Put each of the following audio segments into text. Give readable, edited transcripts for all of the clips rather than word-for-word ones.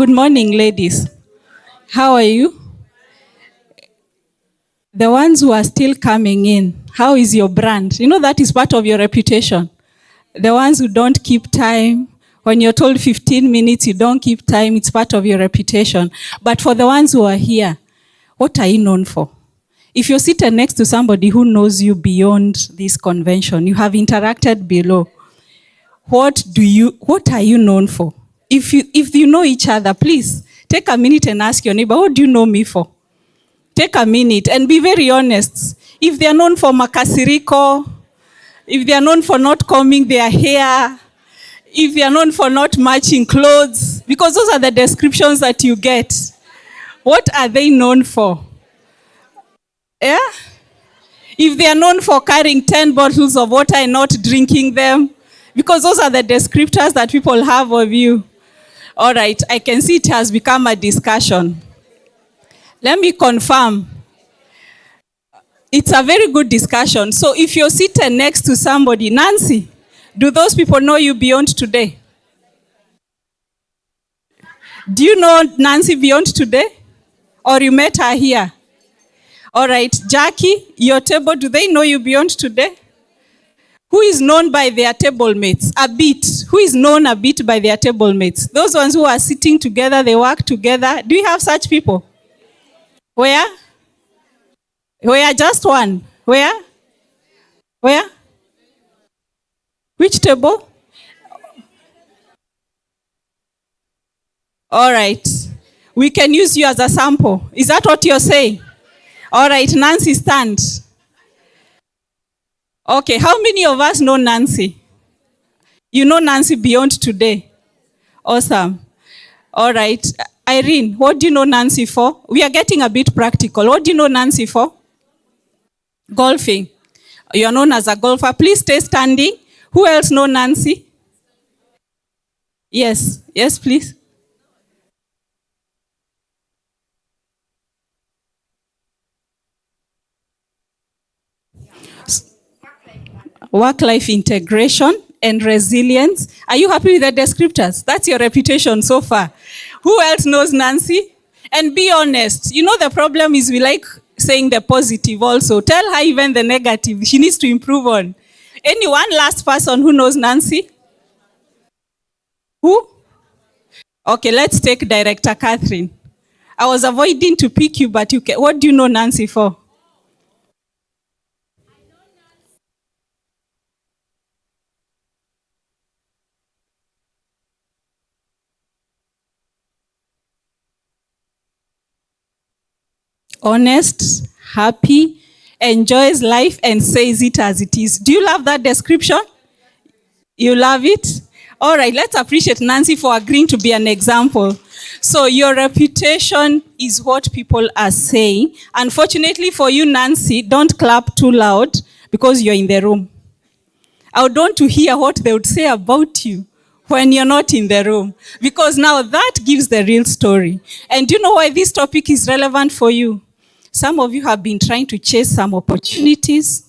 Good morning, ladies. How are you? The ones who are still coming in, how is your brand? You know that is part of your reputation. The ones who don't keep time, when you're told 15 minutes, you don't keep time, it's part of your reputation. But for the ones who are here, what are you known for? If you're seated next to somebody who knows you beyond this convention, you have interacted below, what are you known for? If you know each other, please take a minute and ask your neighbor, what do you know me for? Take a minute and be very honest. If they are known for makasiriko, if they are known for not combing their hair, if they are known for not matching clothes, because those are the descriptions that you get. What are they known for? Yeah? If they are known for carrying 10 bottles of water and not drinking them, because those are the descriptors that people have of you. All right, I can see it has become a discussion. Let me confirm. It's a very good discussion. So if you're seated next to somebody, Nancy, do those people know you beyond today? Do you know Nancy beyond today? Or you met her here? All right, Jackie, your table, do they know you beyond today? Who is known by their table mates? A bit. Who is known a bit by their table mates? Those ones who are sitting together, they work together. Do you have such people? Where? Where? Just one. Where? Where? Which table? All right. We can use you as a sample. Is that what you're saying? All right, Nancy, stand. Okay, how many of us know Nancy? You know Nancy beyond today. Awesome. All right. Irene, what do you know Nancy for? We are getting a bit practical. What do you know Nancy for? Golfing. You are known as a golfer. Please stay standing. Who else know Nancy? Yes. Yes, please. Work-life integration and resilience. Are you happy with the descriptors? That's your reputation so far. Who else knows Nancy? And be honest. You know the problem is we like saying the positive also. Tell her even the negative. She needs to improve on. One last person who knows Nancy? Who? Okay, let's take Director Catherine. I was avoiding to pick you, but you can. What do you know Nancy for? Honest, happy, enjoys life and says it as it is. Do you love that description? You love it? All right, let's appreciate Nancy for agreeing to be an example. So your reputation is what people are saying. Unfortunately for you, Nancy, don't clap too loud because you're in the room. I would want to hear what they would say about you when you're not in the room, because now that gives the real story. And do you know why this topic is relevant for you? Some of you have been trying to chase some opportunities.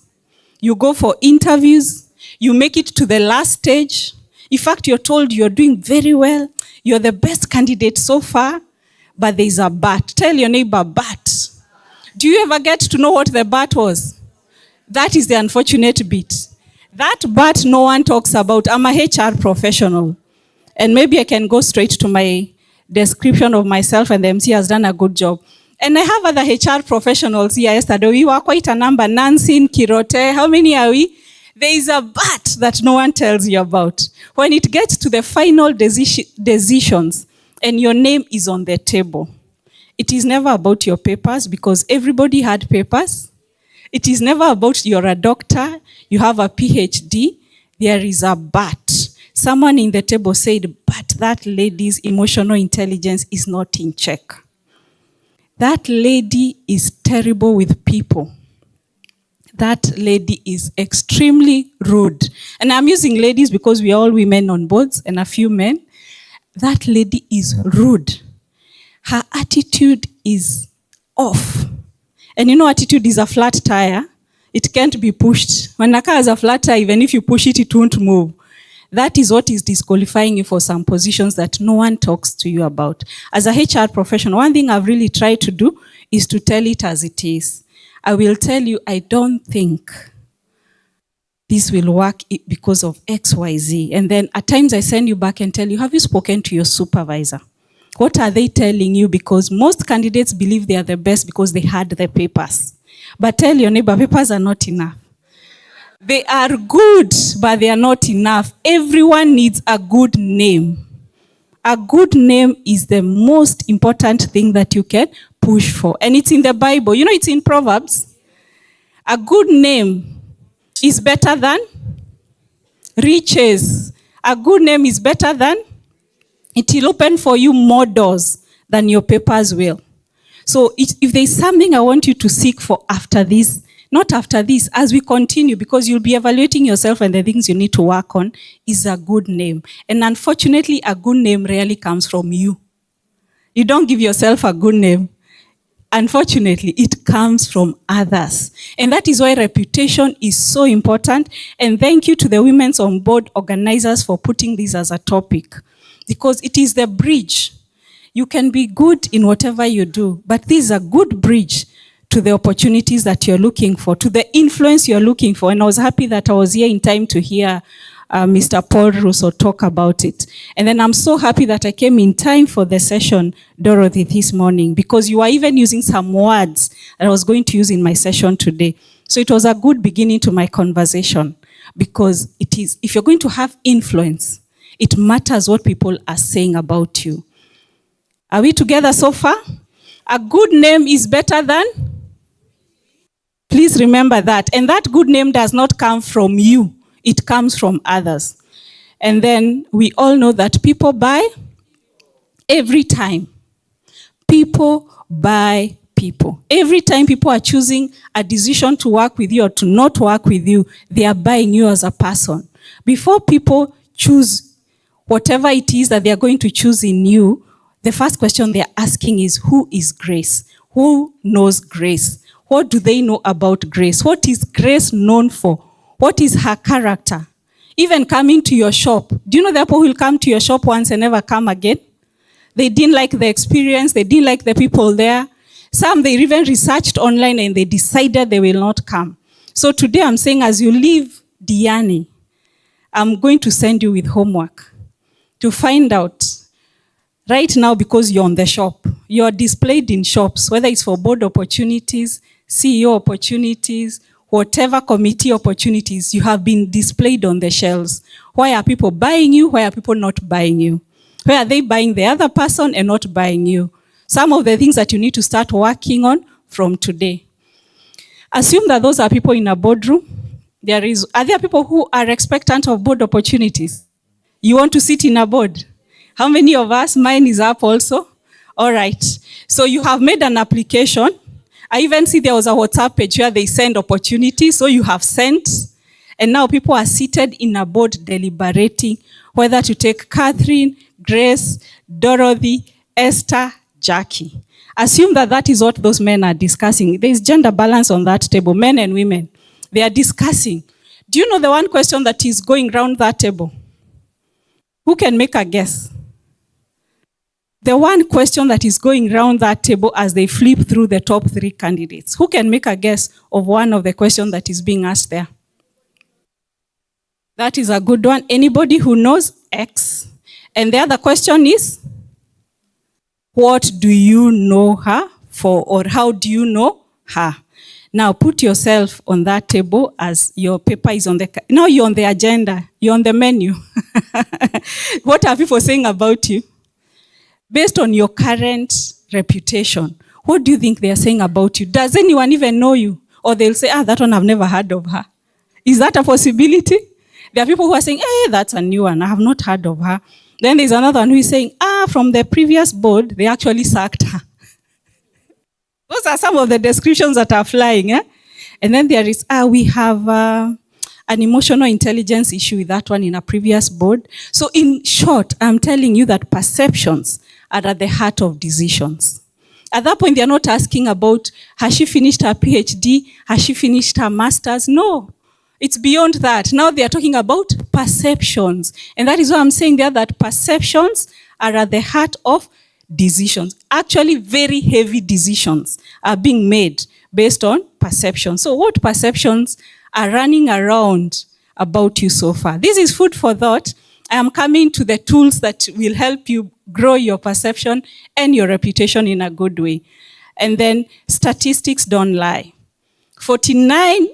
You go for interviews. You make it to the last stage. In fact, you're told you're doing very well. You're the best candidate so far. But there's a but. Tell your neighbor, but. Do you ever get to know what the but was? That is the unfortunate bit. That but no one talks about. I'm a HR professional. And maybe I can go straight to my description of myself, and the MC has done a good job. And I have other HR professionals here yesterday. We were quite a number. Nancy, Curate, how many are we? There is a but that no one tells you about. When it gets to the final decisions and your name is on the table, it is never about your papers, because everybody had papers. It is never about you're a doctor, you have a PhD. There is a but. Someone in the table said, but that lady's emotional intelligence is not in check. That lady is terrible with people. That lady is extremely rude. And I'm using ladies because we are all women on boards and a few men. That lady is rude. Her attitude is off. And you know, attitude is a flat tire. It can't be pushed. When a car has a flat tire, even if you push it, it won't move. That is what is disqualifying you for some positions that no one talks to you about. As a HR professional, one thing I've really tried to do is to tell it as it is. I will tell you, I don't think this will work because of X, Y, Z. And then at times I send you back and tell you, have you spoken to your supervisor? What are they telling you? Because most candidates believe they are the best because they had the papers. But tell your neighbor, papers are not enough. They are good, but they are not enough. Everyone needs a good name. A good name is the most important thing that you can push for. And it's in the Bible. You know, it's in Proverbs. A good name is better than riches. A good name is better than, it will open for you more doors than your papers will. So if there's something I want you to seek for after this, not after this, as we continue, because you'll be evaluating yourself and the things you need to work on, is a good name. And unfortunately, a good name rarely comes from you. You don't give yourself a good name. Unfortunately, it comes from others. And that is why reputation is so important. And thank you to the Women's on Board organizers for putting this as a topic, because it is the bridge. You can be good in whatever you do, but this is a good bridge to the opportunities that you're looking for, to the influence you're looking for. And I was happy that I was here in time to hear Mr. Paul Russo talk about it. And then I'm so happy that I came in time for the session, Dorothy, this morning, because you are even using some words that I was going to use in my session today. So it was a good beginning to my conversation, because it is, if you're going to have influence, it matters what people are saying about you. Are we together so far? A good name is better than? Please remember that. And that good name does not come from you. It comes from others. And then we all know that people buy every time. People buy people. Every time people are choosing a decision to work with you or to not work with you, they are buying you as a person. Before people choose whatever it is that they are going to choose in you, the first question they are asking is, who is Grace? Who knows Grace? What do they know about Grace? What is Grace known for? What is her character? Even coming to your shop. Do you know that people will come to your shop once and never come again? They didn't like the experience. They didn't like the people there. Some, they even researched online and they decided they will not come. So today I'm saying, as you leave Diani, I'm going to send you with homework to find out. Right now, because you're on the shop, you're displayed in shops, whether it's for board opportunities, CEO opportunities, whatever committee opportunities, you have been displayed on the shelves. Why are people buying you? Why are people not buying you? Why are they buying the other person and not buying you? Some of the things that you need to start working on from today. Assume that those are people in a boardroom. Are there people who are expectant of board opportunities? You want to sit in a board? How many of us? Mine is up also. All right. So you have made an application. I even see there was a WhatsApp page where they send opportunities. So you have sent. And now people are seated in a board deliberating whether to take Catherine, Grace, Dorothy, Esther, Jackie. Assume that that is what those men are discussing. There is gender balance on that table, men and women. They are discussing. Do you know the one question that is going around that table? Who can make a guess? The one question that is going around that table as they flip through the top 3 candidates. Who can make a guess of one of the questions that is being asked there? That is a good one. Anybody who knows? X. And the other question is, what do you know her for, or how do you know her? Now put yourself on that table as your paper is on the, now you're on the agenda, you're on the menu. What are people saying about you? Based on your current reputation, what do you think they are saying about you? Does anyone even know you? Or they'll say, that one I've never heard of her. Is that a possibility? There are people who are saying, that's a new one, I have not heard of her. Then there's another one who is saying, from the previous board, they actually sacked her. Those are some of the descriptions that are flying. And then there is, we have an emotional intelligence issue with that one in a previous board. So in short, I'm telling you that perceptions are at the heart of decisions. At that point, they're not asking about, has she finished her PhD? Has she finished her master's? No. It's beyond that. Now they are talking about perceptions. And that is why I'm saying there that perceptions are at the heart of decisions. Actually, very heavy decisions are being made based on perception. So what perceptions are running around about you so far? This is food for thought. I am coming to the tools that will help you grow your perception and your reputation in a good way. And then statistics don't lie. 49%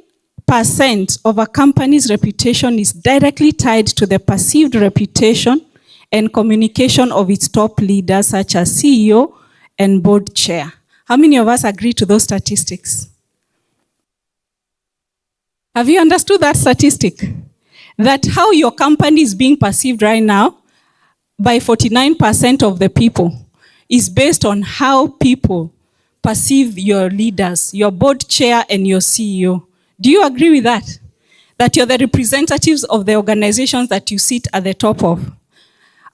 of a company's reputation is directly tied to the perceived reputation and communication of its top leaders, such as CEO and board chair. How many of us agree to those statistics? Have you understood that statistic? That how your company is being perceived right now by 49% of the people is based on how people perceive your leaders, your board chair and your CEO. Do you agree with that? That you're the representatives of the organizations that you sit at the top of,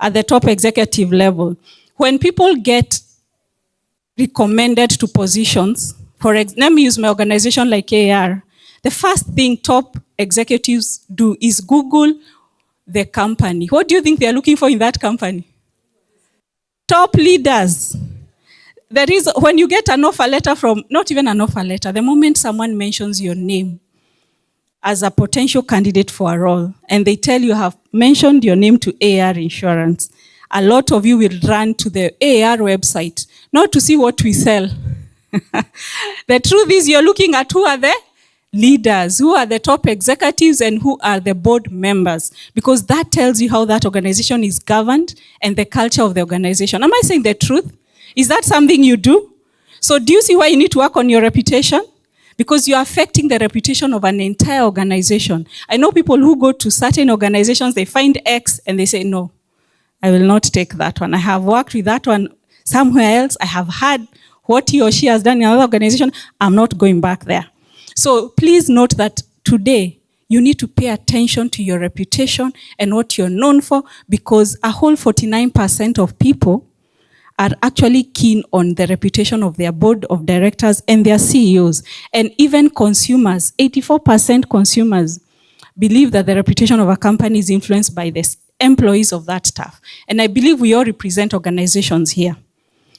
at the top executive level. When people get recommended to positions, let me use my organization like AAR. The first thing top executives do is Google the company. What do you think they're looking for in that company? Top leaders. There is, when you get an offer letter from, not even an offer letter, the moment someone mentions your name as a potential candidate for a role, and they tell you have mentioned your name to AAR Insurance, a lot of you will run to the AAR website, not to see what we sell. The truth is you're looking at who are the leaders, who are the top executives, and who are the board members, because that tells you how that organization is governed and the culture of the organization. Am I saying the truth? Is that something you do? So do you see why you need to work on your reputation? Because you're affecting the reputation of an entire organization. I know people who go to certain organizations, they find X and they say, no, I will not take that one. I have worked with that one somewhere else. I have had what he or she has done in another organization. I'm not going back there. So please note that today you need to pay attention to your reputation and what you're known for, because a whole 49% of people are actually keen on the reputation of their board of directors and their CEOs. And even consumers, 84% consumers believe that the reputation of a company is influenced by the employees of that staff. And I believe we all represent organizations here.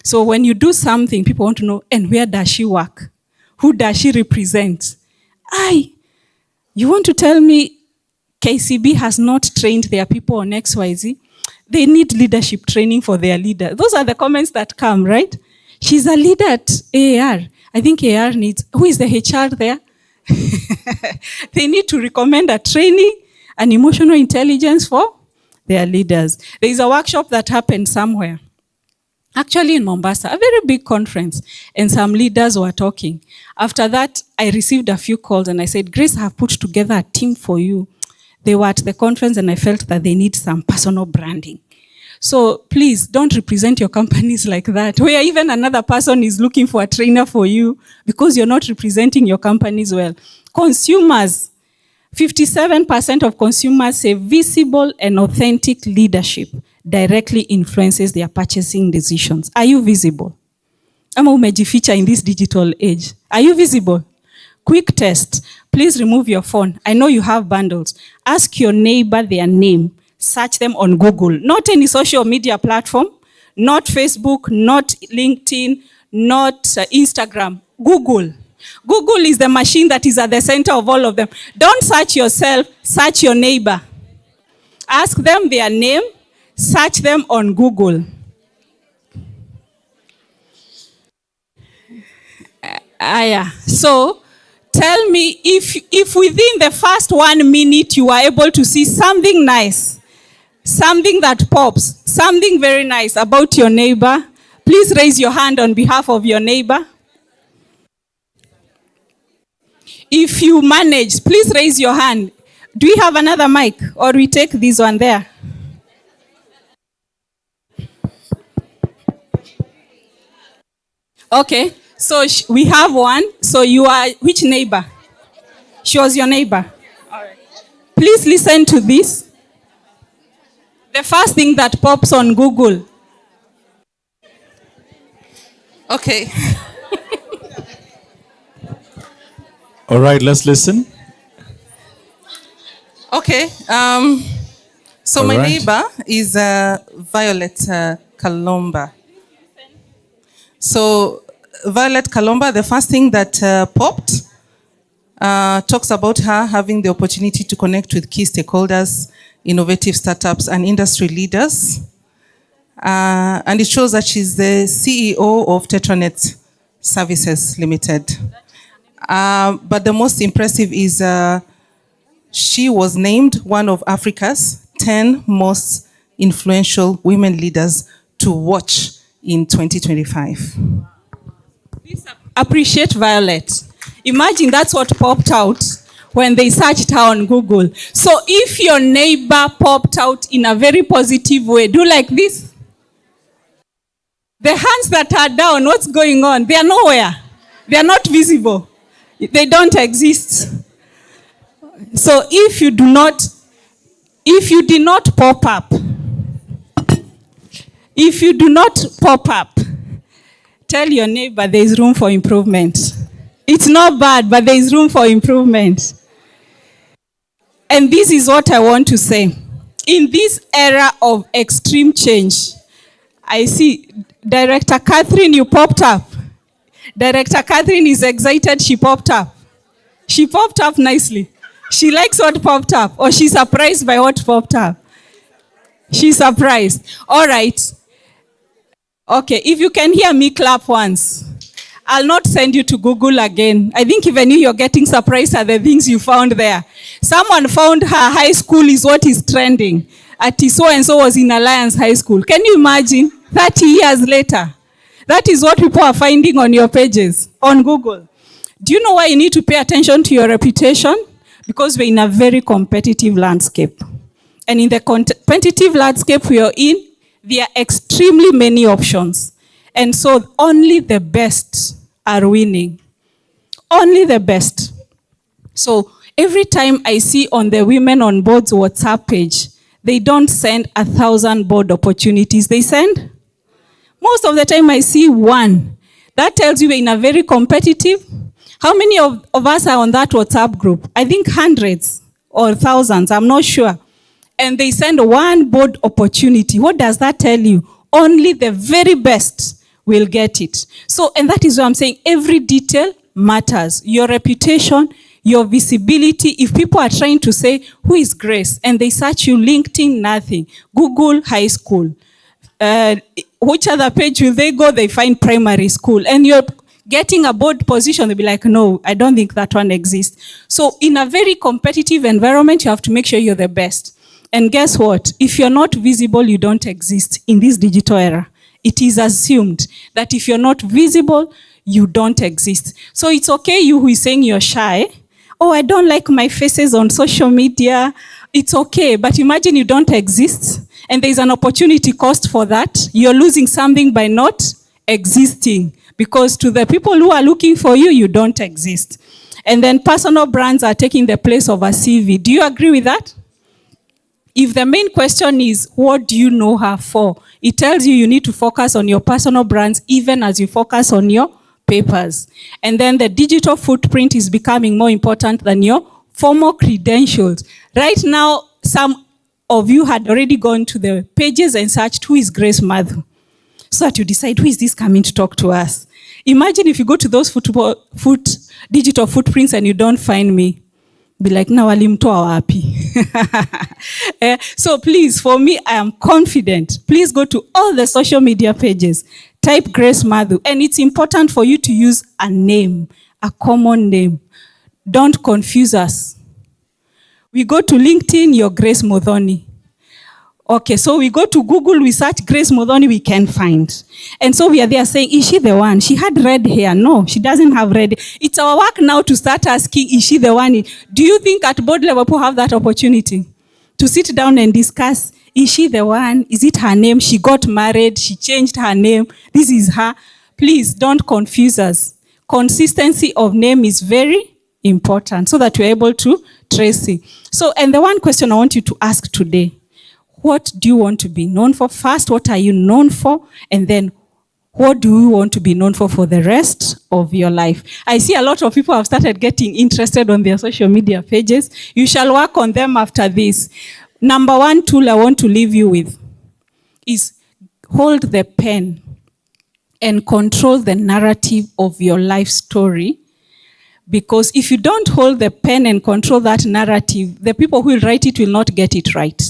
So when you do something, people want to know, and where does she work? Who does she represent? You want to tell me KCB has not trained their people on XYZ? They need leadership training for their leader. Those are the comments that come, right? She's a leader at AAR. I think AAR needs, who is the HR there? They need to recommend a training and emotional intelligence for their leaders. There is a workshop that happened somewhere, actually in Mombasa, a very big conference, and some leaders were talking. After that, I received a few calls and I said, Grace, I have put together a team for you. They were at the conference and I felt that they need some personal branding. So please don't represent your companies like that, where even another person is looking for a trainer for you because you're not representing your companies well. Consumers, 57% of consumers say visible and authentic leadership directly influences their purchasing decisions. Are you visible? Ama umejificha in this digital age? Are you visible? Quick test. Please remove your phone. I know you have bundles. Ask your neighbor their name. Search them on Google. Not any social media platform. Not Facebook. Not LinkedIn. Not Instagram. Google. Google is the machine that is at the center of all of them. Don't search yourself. Search your neighbor. Ask them their name. Search them on Google. So, tell me if within the first 1 minute you are able to see something nice, something that pops, something very nice about your neighbor, please raise your hand on behalf of your neighbor. If you manage, please raise your hand. Do we have another mic or we take this one there? Okay, so we have one. So you are, which neighbor? She was your neighbor. All right. Please listen to this. The first thing that pops on Google. Okay. All right, let's listen. Okay. So All my right. neighbor is Violet Kalomba. So Violet Kalomba, the first thing that popped talks about her having the opportunity to connect with key stakeholders, innovative startups, and industry leaders. And it shows that she's the CEO of Tetranet Services Limited. But the most impressive is she was named one of Africa's 10 most influential women leaders to watch in 2025. Please appreciate Violet. Imagine that's what popped out when they searched her on Google. So if your neighbor popped out in a very positive way, do like this. The hands that are down, what's going on? They are nowhere. They are not visible. They don't exist. So if you did not pop up, tell your neighbor there is room for improvement. It's not bad, but there is room for improvement. And this is what I want to say. In this era of extreme change, I see Director Catherine, you popped up. Director Catherine is excited, she popped up. She popped up nicely. She likes what popped up, or she's surprised by what popped up. She's surprised. All right. Okay, if you can hear me, clap once. I'll not send you to Google again. I think even you're getting surprised at the things you found there. Someone found her high school is what is trending. At so-and-so was in Alliance High School. Can you imagine? 30 years later. That is what people are finding on your pages, on Google. Do you know why you need to pay attention to your reputation? Because we're in a very competitive landscape. And in the competitive landscape we are in, there are extremely many options. And so only the best are winning. Only the best. So every time I see on the Women on Boards WhatsApp page, they don't send 1,000 board opportunities. They send, most of the time I see one. That tells you we're in a very competitive. How many of us are on that WhatsApp group? I think hundreds or thousands, I'm not sure. And they send one board opportunity. What does that tell you? Only the very best will get it. So, and that is why I'm saying every detail matters. Your reputation, your visibility. If people are trying to say, who is Grace? And they search you, LinkedIn, nothing. Google, high school. Which other page will they go? They find primary school. And you're getting a board position, they'll be like, no, I don't think that one exists. So in a very competitive environment, you have to make sure you're the best. And guess what? If you're not visible, you don't exist in this digital era. It is assumed that if you're not visible, you don't exist. So it's okay, you who is saying you're shy. Oh, I don't like my faces on social media. It's okay, but imagine you don't exist. And there's an opportunity cost for that. You're losing something by not existing. Because to the people who are looking for you, you don't exist. And then personal brands are taking the place of a CV. Do you agree with that? If the main question is, what do you know her for? It tells you need to focus on your personal brands even as you focus on your papers. And then the digital footprint is becoming more important than your formal credentials. Right now, some of you had already gone to the pages and searched, who is Grace Mathu? So that you decide, who is this coming to talk to us? Imagine if you go to those digital footprints and you don't find me. Be like, na walimtoa wapi? So please, for me, I am confident. Please go to all the social media pages. Type Grace Mathu. And it's important for you to use a name, a common name. Don't confuse us. We go to LinkedIn, you're Grace Muthoni. Okay, so we go to Google, we search Grace Muthoni, we can find. And so we are there saying, is she the one? She had red hair. No, she doesn't have red. It's our work now to start asking, is she the one? Do you think at board level people have that opportunity? To sit down and discuss, is she the one? Is it her name? She got married, she changed her name. This is her. Please don't confuse us. Consistency of name is very important so that you're able to trace it. So, and the one question I want you to ask today, what do you want to be known for? First, what are you known for? And then, What do you want to be known for the rest of your life? I see a lot of people have started getting interested on their social media pages. You shall work on them after this. Number one tool I want to leave you with is hold the pen and control the narrative of your life story. Because if you don't hold the pen and control that narrative, the people who will write it will not get it right.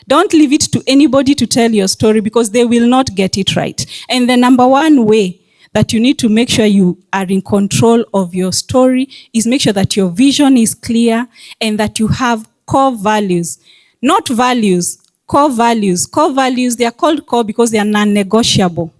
Don't leave it to anybody to tell your story because they will not get it right. And the number one way that you need to make sure you are in control of your story is make sure that your vision is clear and that you have core values. Not values, core values. Core values, they are called core because they are non-negotiable.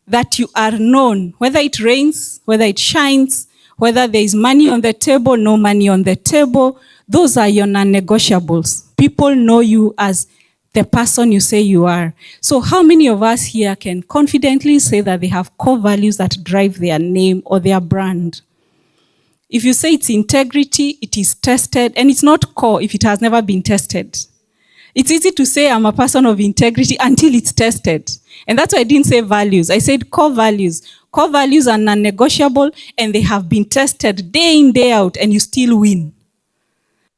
That you are known, whether it rains, whether it shines, whether there is money on the table, no money on the table, those are your non-negotiables. People know you as the person you say you are. So how many of us here can confidently say that they have core values that drive their name or their brand? If you say it's integrity, it is tested, and it's not core if it has never been tested. It's easy to say I'm a person of integrity until it's tested. And that's why I didn't say values. I said core values. Core values are non-negotiable and they have been tested day in, day out, and you still win.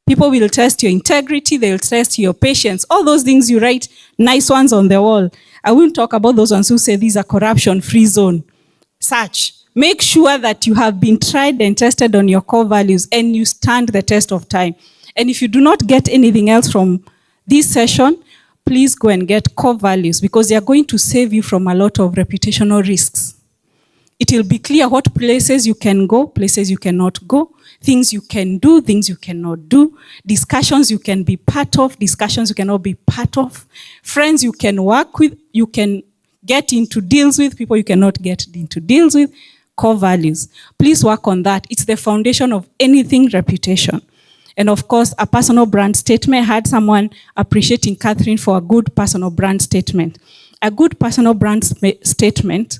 People will test your integrity, they'll test your patience. All those things you write, nice ones on the wall. I won't talk about those ones who say these are corruption-free zone. Such. Make sure that you have been tried and tested on your core values and you stand the test of time. And if you do not get anything else from this session, please go and get core values because they are going to save you from a lot of reputational risks. It will be clear what places you can go, places you cannot go, things you can do, things you cannot do, discussions you can be part of, discussions you cannot be part of, friends you can work with, you can get into deals with, people you cannot get into deals with, core values. Please work on that. It's the foundation of anything reputation. And of course, a personal brand statement. I had someone appreciating Catherine for a good personal brand statement. A good personal brand statement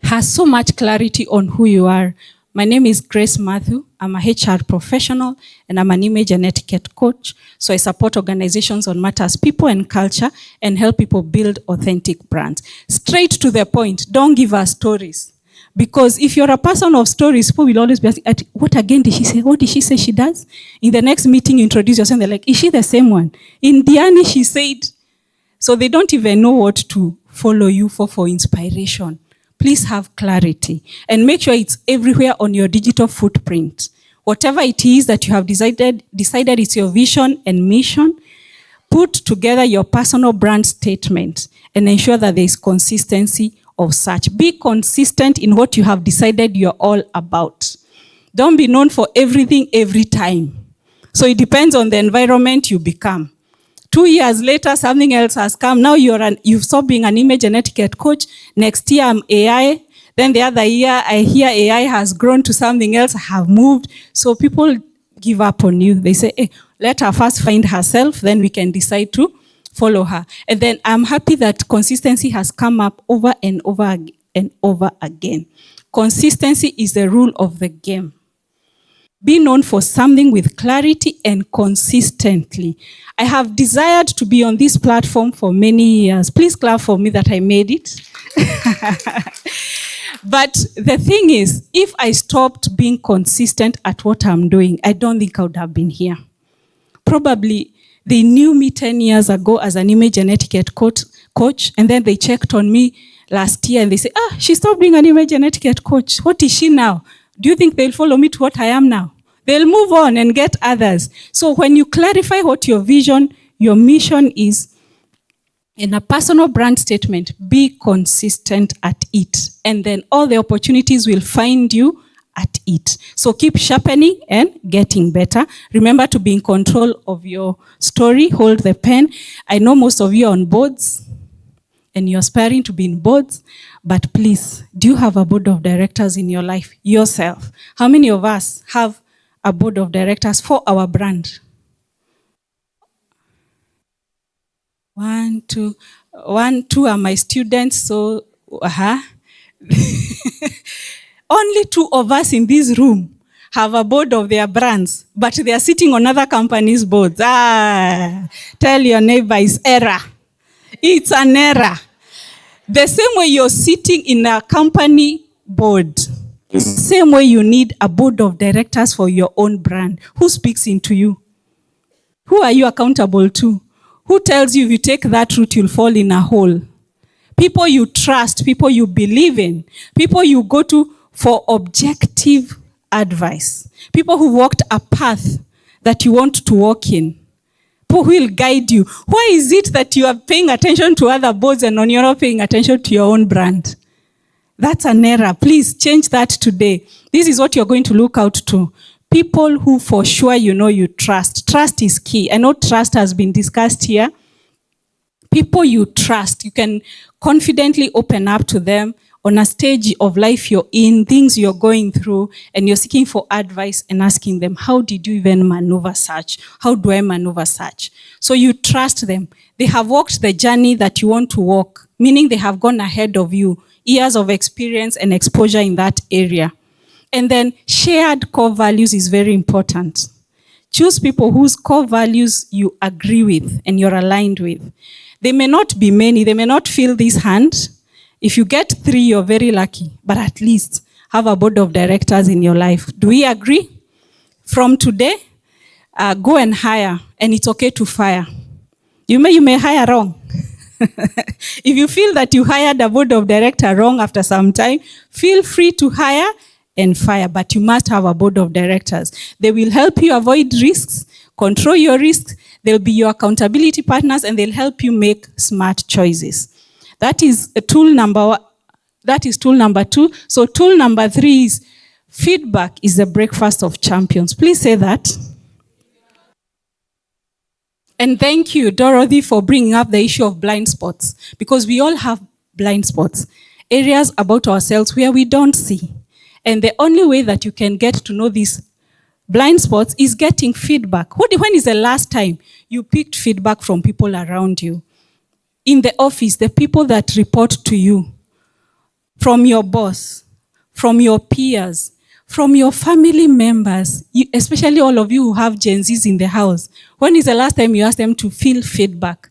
has so much clarity on who you are. My name is Grace Mathu. I'm a HR professional and I'm an image and etiquette coach. So I support organizations on matters, people and culture, and help people build authentic brands. Straight to the point. Don't give us stories. Because if you're a person of stories, people will always be asking, what again did she say? What did she say she does? In the next meeting, you introduce yourself, they're like, is she the same one? In Diani, she said. So they don't even know what to follow you for inspiration. Please have clarity and make sure it's everywhere on your digital footprint. Whatever it is that you have decided it's your vision and mission, put together your personal brand statement and ensure that there is consistency of such. Be consistent in what you have decided you're all about. Don't be known for everything every time. So it depends on the environment you become. 2 years later, something else has come. Now you've stopped being an image and etiquette coach. Next year, I'm AI. Then the other year, I hear AI has grown to something else, have moved. So people give up on you. They say, hey, let her first find herself, then we can decide to follow her. And then I'm happy that consistency has come up over and over and over again. Consistency is the rule of the game. Be known for something with clarity and consistently. I have desired to be on this platform for many years. Please clap for me that I made it. But the thing is, if I stopped being consistent at what I'm doing, I don't think I would have been here. Probably they knew me 10 years ago as an image and etiquette coach, and then they checked on me last year and they say, she stopped being an image and etiquette coach. What is she now? Do you think they'll follow me to what I am now? They'll move on and get others. So when you clarify what your vision, your mission is, in a personal brand statement, be consistent at it. And then all the opportunities will find you at it. So keep sharpening and getting better. Remember to be in control of your story. Hold the pen. I know most of you are on boards and you're aspiring to be in boards, but please, do you have a board of directors in your life? Yourself. How many of us have a board of directors for our brand? 1, 2. 1, 2 are my students, so only 2 of us in this room have a board of their brands, but they are sitting on other companies' boards. Tell your neighbor it's error. It's an error. The same way you're sitting in a company board, the same way you need a board of directors for your own brand. Who speaks into you? Who are you accountable to? Who tells you if you take that route, you'll fall in a hole? People you trust, people you believe in, people you go to for objective advice, people who walked a path that you want to walk in, people who will guide you. Why is it that you are paying attention to other boards and you're not paying attention to your own brand? That's an error. Please change that today. This is what you're going to look out to. People who for sure you trust. Trust is key. I know trust has been discussed here. People you trust, you can confidently open up to them on a stage of life you're in, things you're going through, and you're seeking for advice and asking them, how did you even maneuver such? How do I maneuver such? So you trust them. They have walked the journey that you want to walk, meaning they have gone ahead of you, years of experience and exposure in that area. And then shared core values is very important. Choose people whose core values you agree with and you're aligned with. They may not be many, they may not fill this hand. If you get 3, you're very lucky, but at least have a board of directors in your life. Do we agree? From today, go and hire, and it's okay to fire. You may hire wrong. If you feel that you hired a board of director wrong after some time, feel free to hire and fire, but you must have a board of directors. They will help you avoid risks, control your risks, they'll be your accountability partners, and they'll help you make smart choices. That is tool number 2. So tool number 3 is feedback is the breakfast of champions. Please say that. And thank you, Dorothy, for bringing up the issue of blind spots, because we all have blind spots, areas about ourselves where we don't see. And the only way that you can get to know these blind spots is getting feedback. When is the last time you picked feedback from people around you? In the office, the people that report to you, from your boss, from your peers, from your family members, especially all of you who have Gen Zs in the house. When is the last time you asked them to feel feedback?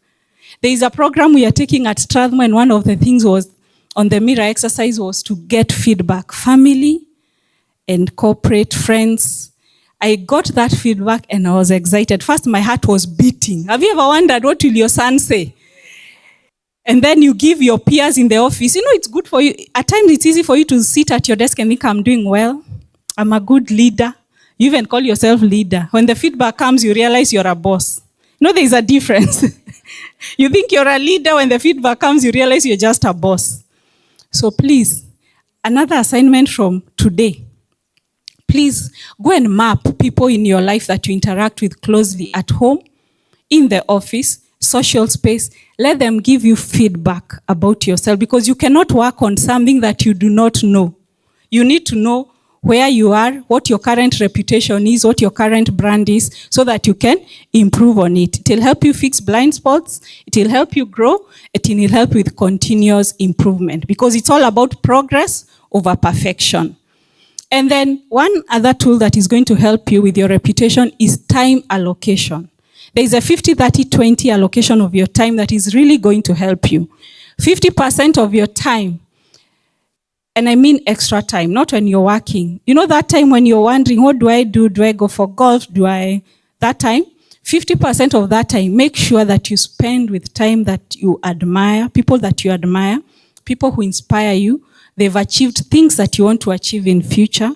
There is a program we are taking at Strathmore, and one of the things was on the mirror exercise was to get feedback. Family and corporate friends. I got that feedback and I was excited. First, my heart was beating. Have you ever wondered, what will your son say? And then you give your peers in the office. It's good for you. At times, it's easy for you to sit at your desk and think, I'm doing well. I'm a good leader. You even call yourself leader. When the feedback comes, you realize you're a boss. There's a difference. You think you're a leader. When the feedback comes, you realize you're just a boss. So please, another assignment from today. Please go and map people in your life that you interact with closely at home, in the office, social space. Let them give you feedback about yourself, because you cannot work on something that you do not know. You need to know where you are, what your current reputation is, what your current brand is, so that you can improve on it. It will help you fix blind spots. It will help you grow. It will help with continuous improvement, because it's all about progress over perfection. And then one other tool that is going to help you with your reputation is time allocation. There is a 50-30-20 allocation of your time that is really going to help you. 50% of your time, and I mean extra time, not when you're working. That time when you're wondering, what do I do? Do I go for golf? That time, 50% of that time, make sure that you spend with time that you admire, people that you admire, people who inspire you. They've achieved things that you want to achieve in future.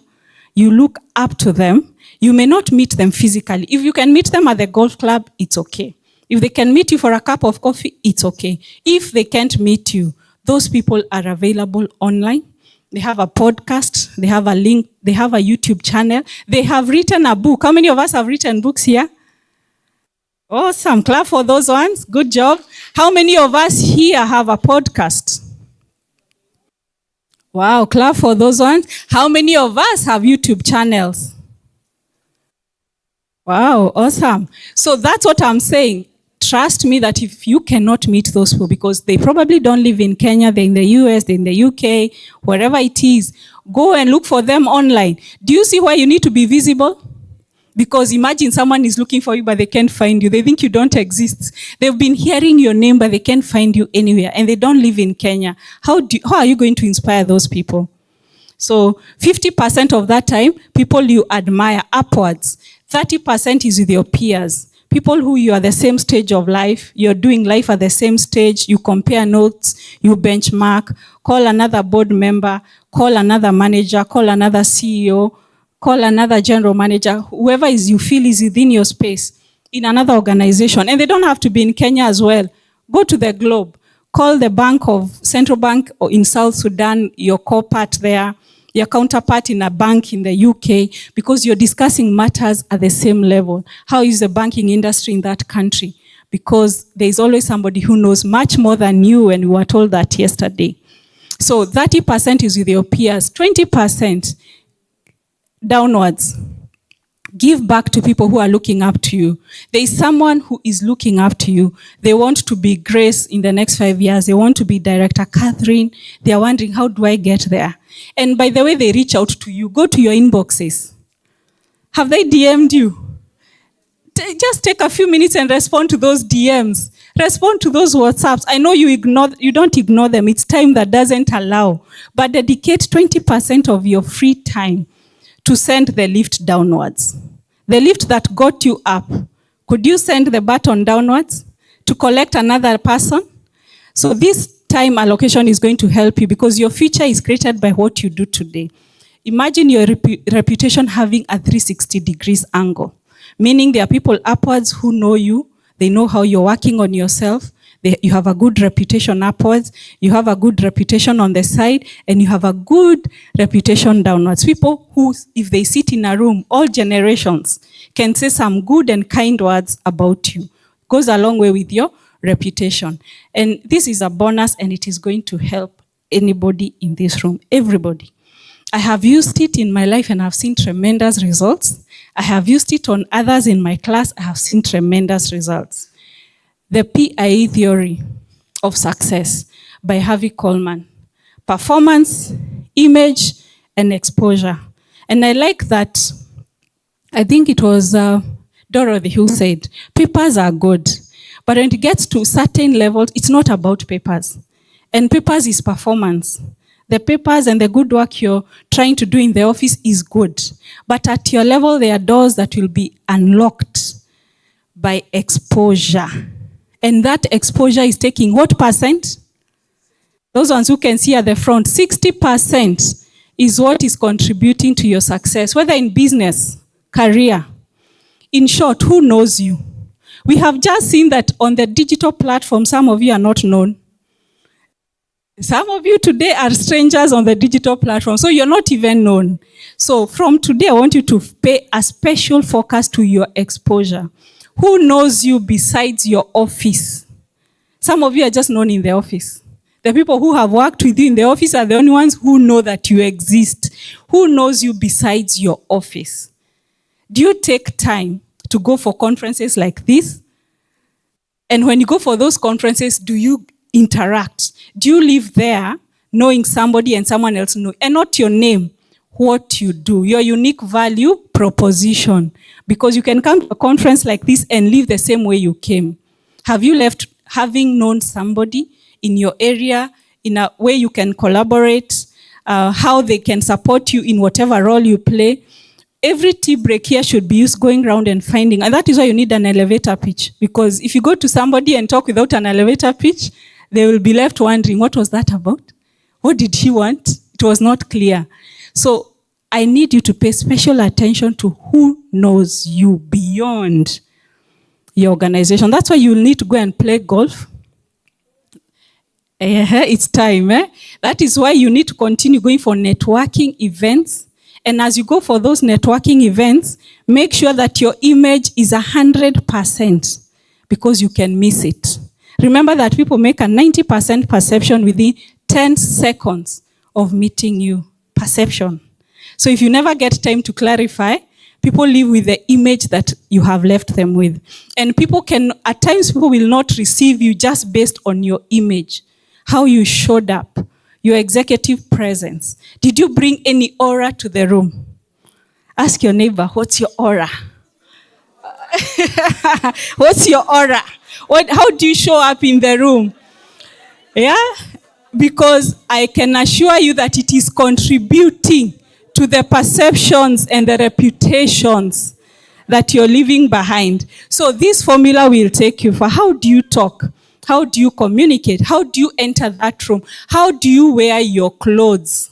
You look up to them. You may not meet them physically. If you can meet them at the golf club, it's okay. If they can meet you for a cup of coffee, it's okay. If they can't meet you, those people are available online. They have a podcast. They have a link. They have a YouTube channel. They have written a book. How many of us have written books here? Awesome. Clap for those ones. Good job. How many of us here have a podcast? Wow. Clap for those ones. How many of us have YouTube channels? Wow. Awesome. So that's what I'm saying. Trust me that if you cannot meet those people, because they probably don't live in Kenya, they're in the US, they're in the UK, wherever it is, go and look for them online. Do you see why you need to be visible? Because imagine someone is looking for you, but they can't find you. They think you don't exist. They've been hearing your name, but they can't find you anywhere. And they don't live in Kenya. How are you going to inspire those people? So 50% of that time, people you admire upwards. 30% is with your peers. People who you are the same stage of life. You're doing life at the same stage. You compare notes. You benchmark. Call another board member. Call another manager. Call another CEO. Call another general manager, whoever is you feel is within your space in another organization. And they don't have to be in Kenya as well. Go to the globe. Call the central bank or in South Sudan, your co-part there, your counterpart in a bank in the UK, because you're discussing matters at the same level. How is the banking industry in that country? Because there's always somebody who knows much more than you, and we were told that yesterday. So 30% is with your peers, 20% downwards. Give back to people who are looking up to you. There is someone who is looking up to you. They want to be Grace in the next 5 years. They want to be Director Catherine. They are wondering, how do I get there? And by the way, they reach out to you. Go to your inboxes. Have they DM'd you? Just take a few minutes and respond to those DMs. Respond to those WhatsApps. I know you don't ignore them. It's time that doesn't allow. But dedicate 20% of your free time to send the lift downwards. The lift that got you up, could you send the button downwards to collect another person? So this time allocation is going to help you, because your future is created by what you do today. Imagine your reputation having a 360 degrees angle, meaning there are people upwards who know you, they know how you're working on yourself, you have a good reputation upwards, you have a good reputation on the side, and you have a good reputation downwards. People who, if they sit in a room, all generations can say some good and kind words about you. Goes a long way with your reputation. And this is a bonus, and it is going to help anybody in this room, everybody. I have used it in my life and I've seen tremendous results. I have used it on others in my class. I have seen tremendous results. The PIE theory of success by Harvey Coleman. Performance, image, and exposure. And I like that, I think it was Dorothy who said, papers are good, but when it gets to certain levels, it's not about papers. And papers is performance. The papers and the good work you're trying to do in the office is good. But at your level, there are doors that will be unlocked by exposure. And that exposure is taking what percent? Those ones who can see at the front, 60% is what is contributing to your success, whether in business, career. In short, who knows you? We have just seen that on the digital platform, some of you are not known. Some of you today are strangers on the digital platform, so you're not even known. So from today, I want you to pay a special focus to your exposure. Who knows you besides your office? Some of you are just known in the office. The people who have worked with you in the office are the only ones who know that you exist. Who knows you besides your office? Do you take time to go for conferences like this? And when you go for those conferences, do you interact? Do you live there knowing somebody and someone else know? And not your name, what you do, your unique value proposition. Because you can come to a conference like this and live the same way you came. Have you left having known somebody in your area, in a way you can collaborate, how they can support you in whatever role you play? Every tea break here should be used going around and finding. And that is why you need an elevator pitch. Because if you go to somebody and talk without an elevator pitch, they will be left wondering, what was that about? What did he want? It was not clear. So I need you to pay special attention to who knows you beyond your organization. That's why you'll need to go and play golf. It's time. That is why you need to continue going for networking events. And as you go for those networking events, make sure that your image is 100%, because you can miss it. Remember that people make a 90% perception within 10 seconds of meeting you. Perception. So if you never get time to clarify, people live with the image that you have left them with. And at times people will not receive you just based on your image, how you showed up, your executive presence. Did you bring any aura to the room? Ask your neighbor, what's your aura? What's your aura? How do you show up in the room? Yeah? Because I can assure you that it is contributing to the perceptions and the reputations that you're leaving behind. So this formula will take you for how do you talk? How do you communicate? How do you enter that room? How do you wear your clothes?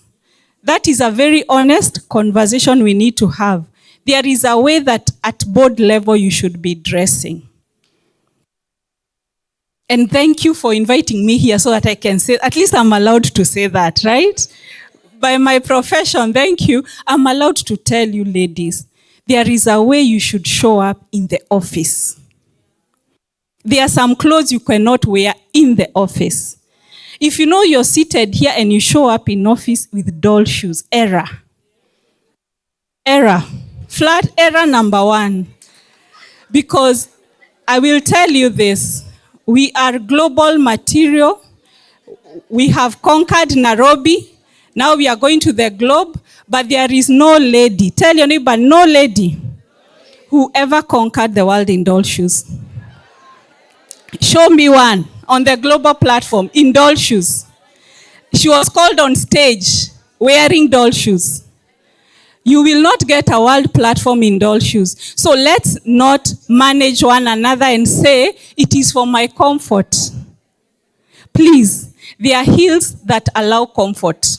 That is a very honest conversation we need to have. There is a way that at board level you should be dressing. And thank you for inviting me here so that I can say, at least I'm allowed to say that, right? By my profession, thank you. I'm allowed to tell you, ladies, there is a way you should show up in the office. There are some clothes you cannot wear in the office. If you know you're seated here and you show up in office with doll shoes, error. Error. Flat error number 1. Because I will tell you this. We are global material. We have conquered Nairobi. Now we are going to the globe. But there is no lady. Tell your neighbor, no lady who ever conquered the world in doll shoes. Show me one on the global platform in doll shoes. She was called on stage wearing doll shoes. You will not get a world platform in doll shoes. So let's not manage one another and say, it is for my comfort. Please, there are heels that allow comfort.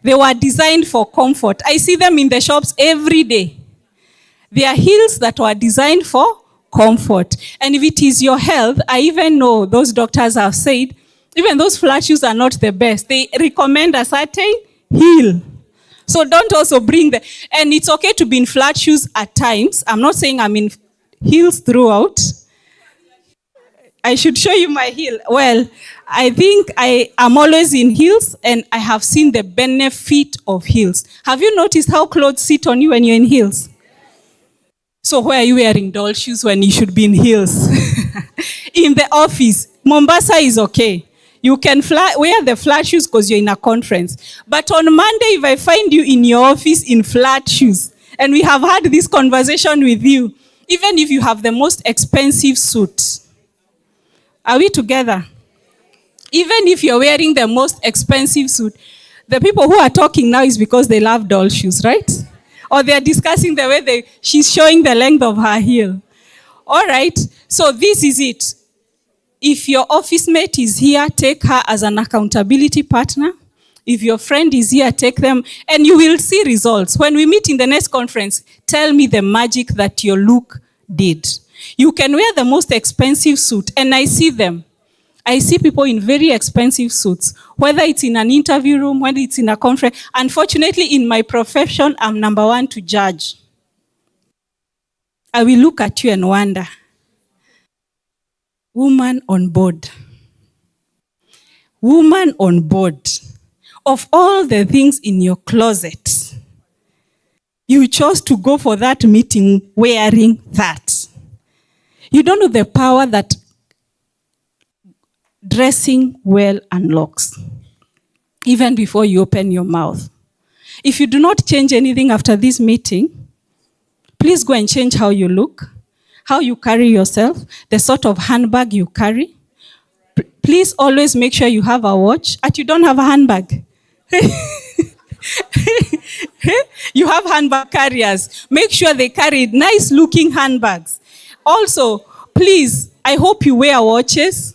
They were designed for comfort. I see them in the shops every day. There are heels that were designed for comfort. And if it is your health, I even know those doctors have said, even those flat shoes are not the best. They recommend a certain heel. So don't also bring the, and it's okay to be in flat shoes at times. I'm not saying I'm in heels throughout. I should show you my heel. Well, I think I am always in heels and I have seen the benefit of heels. Have you noticed how clothes sit on you when you're in heels? So why are you wearing doll shoes when you should be in heels? In the office, Mombasa is okay. You can wear the flat shoes because you're in a conference. But on Monday, if I find you in your office in flat shoes, and we have had this conversation with you, even if you have the most expensive suit, are we together? Even if you're wearing the most expensive suit, the people who are talking now is because they love doll shoes, right? Or they're discussing the way she's showing the length of her heel. All right, so this is it. If your office mate is here, take her as an accountability partner. If your friend is here, take them, and you will see results. When we meet in the next conference, tell me the magic that your look did. You can wear the most expensive suit, and I see them. I see people in very expensive suits, whether it's in an interview room, whether it's in a conference. Unfortunately, in my profession, I'm number 1 to judge. I will look at you and wonder, woman on board. Woman on board. Of all the things in your closet, you chose to go for that meeting wearing that. You don't know the power that dressing well unlocks, even before you open your mouth. If you do not change anything after this meeting, please go and change how you look, how you carry yourself, the sort of handbag you carry. Please always make sure you have a watch. And you don't have a handbag. You have handbag carriers. Make sure they carry nice looking handbags. Also, please, I hope you wear watches.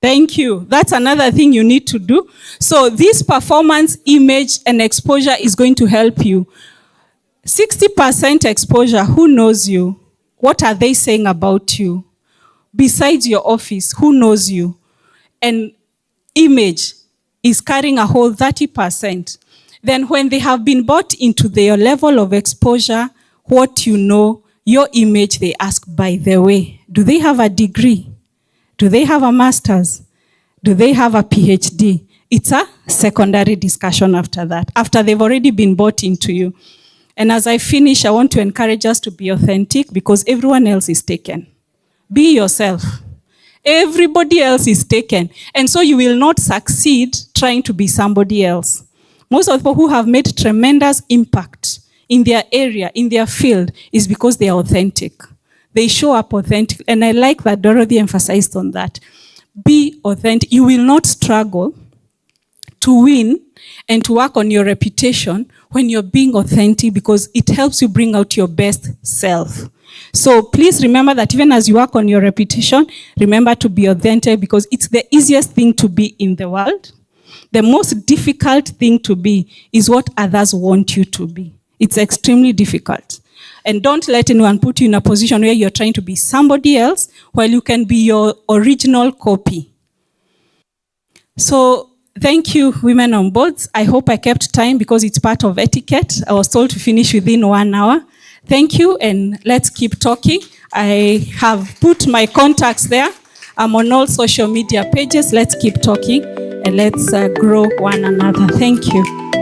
Thank you. That's another thing you need to do. So this performance, image, and exposure is going to help you. 60% exposure, who knows you? What are they saying about you? Besides your office, who knows you? And image is carrying a whole 30%. Then when they have been bought into their level of exposure, what you know, your image, they ask, by the way, do they have a degree? Do they have a master's? Do they have a PhD? It's a secondary discussion after that, after they've already been bought into you. And as I finish, I want to encourage us to be authentic because everyone else is taken. Be yourself. Everybody else is taken. And so you will not succeed trying to be somebody else. Most of the people who have made tremendous impact in their area, in their field, is because they are authentic. they show up authentic. And I like that Dorothy emphasized on that. Be authentic. You will not struggle to win and to work on your reputation when you're being authentic, because it helps you bring out your best self. So please remember that even as you work on your reputation, remember to be authentic, because it's the easiest thing to be in the world. The most difficult thing to be is what others want you to be. It's extremely difficult. And don't let anyone put you in a position where you're trying to be somebody else while you can be your original copy. So thank you, women on boards. I hope I kept time because it's part of etiquette. I was told to finish within 1 hour. Thank you, and let's keep talking. I have put my contacts there. I'm on all social media pages. Let's keep talking and let's grow one another. Thank you.